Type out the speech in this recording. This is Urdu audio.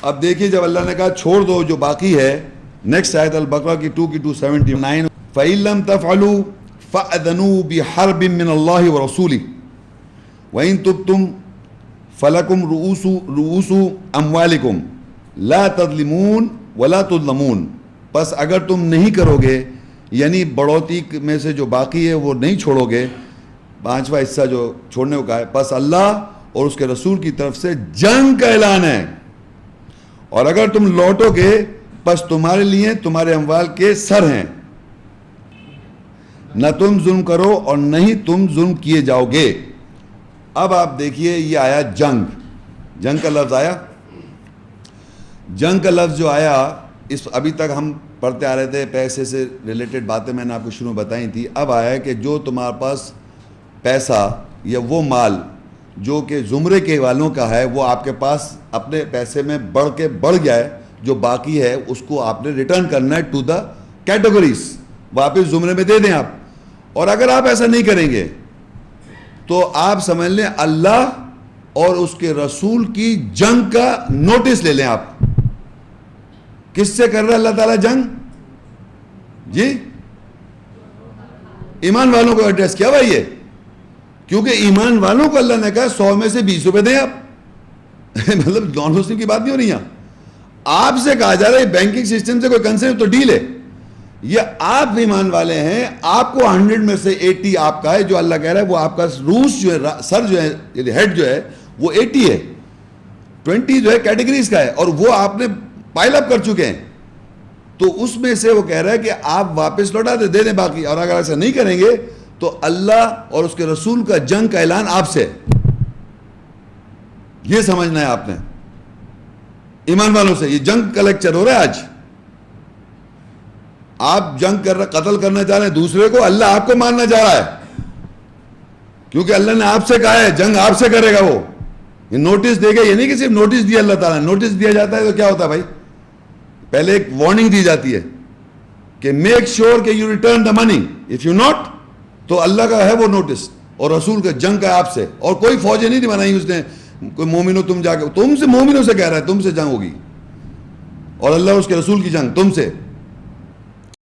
اب دیکھیے جب اللہ نے کہا چھوڑ دو جو باقی ہے، نیکسٹ آیت البقرہ کی 2 کی 279، فَإِن لَمْ تَفْعَلُوا فَأْذَنُوا بِحَرْبٍ مِّنَ اللَّهِ وَرَسُولِهِ وَإِن تُبْتُمْ فَلَكُمْ رُؤُوسُ أَمْوَالِكُمْ لَا تَظْلِمُونَ وَلَا تُظْلَمُونَ۔ پس اگر تم نہیں کرو گے، یعنی بڑھوتی میں سے جو باقی ہے وہ نہیں چھوڑو گے، 5واں حصہ جو چھوڑنے کو کہا ہے، پس اللہ اور اس کے رسول کی طرف سے جنگ کا اعلان ہے، اور اگر تم لوٹو گے پس تمہارے لیے تمہارے اموال کے سر ہیں، نہ تم ظلم کرو اور نہیں تم ظلم کیے جاؤ گے۔ اب آپ دیکھیے یہ آیا جنگ کا لفظ آیا، جنگ کا لفظ جو آیا، اس ابھی تک ہم پڑھتے آ رہے تھے، پیسے سے ریلیٹڈ باتیں میں نے آپ کو شروع میں بتائی تھی۔ اب آیا ہے کہ جو تمہارے پاس پیسہ یا وہ مال جو کہ زمرے کے والوں کا ہے، وہ آپ کے پاس اپنے پیسے میں بڑھ گیا ہے، جو باقی ہے اس کو آپ نے ریٹرن کرنا ہے ٹو دا کیٹیگریز، واپس زمرے میں دے دیں آپ۔ اور اگر آپ ایسا نہیں کریں گے تو آپ سمجھ لیں اللہ اور اس کے رسول کی جنگ کا نوٹس لے لیں۔ آپ کس سے کر رہا ہے اللہ تعالیٰ جنگ؟ جی ایمان والوں کو ایڈریس کیا بھائی یہ، کیونکہ ایمان والوں کو اللہ نے کہا 100 میں سے 20 روپے دیں آپ مطلب نان مسلم کی بات نہیں ہو رہی ہے، آپ سے کہا جا رہا ہے بینکنگ سسٹم سے کوئی کنسرن تو ڈیل ہے، یہ آپ ایمان والے ہیں، آپ کو 100 میں سے 80 آپ کا ہے، جو اللہ کہہ رہا ہے وہ آپ کا روس جو ہے، سر جو ہے، ہیڈ جو ہے وہ 80 ہے، 20 جو ہے کیٹیگریز کا ہے، اور وہ آپ نے پائل اپ کر چکے ہیں، تو اس میں سے وہ کہہ رہا ہے کہ آپ واپس لوٹا دے دیں باقی، اور اگر ایسا نہیں کریں گے تو اللہ اور اس کے رسول کا جنگ کا اعلان آپ سے، یہ سمجھنا ہے آپ نے ایمان والوں سے۔ یہ جنگ کا لیکچر ہو رہا ہے آج، آپ جنگ قتل کرنا چاہ رہے ہیں دوسرے کو، اللہ آپ کو مارنا چاہ رہا ہے، کیونکہ اللہ نے آپ سے کہا ہے جنگ آپ سے کرے گا وہ، یہ نوٹس دے گا، یہ نہیں کہ صرف نوٹس دیا اللہ تعالیٰ، نوٹس دیا جاتا ہے تو کیا ہوتا ہے بھائی، پہلے ایک وارننگ دی جاتی ہے کہ میک شیور کہ you return the money, if you not, تو اللہ کا ہے وہ نوٹس، اور رسول کا جنگ کا آپ سے، اور کوئی فوجیں نہیں بنائی اس نے، کوئی مومنوں تم جا کے، تم سے مومنوں سے کہہ رہا ہے تم سے جنگ ہوگی، اور اللہ اور اس کے رسول کی جنگ تم سے۔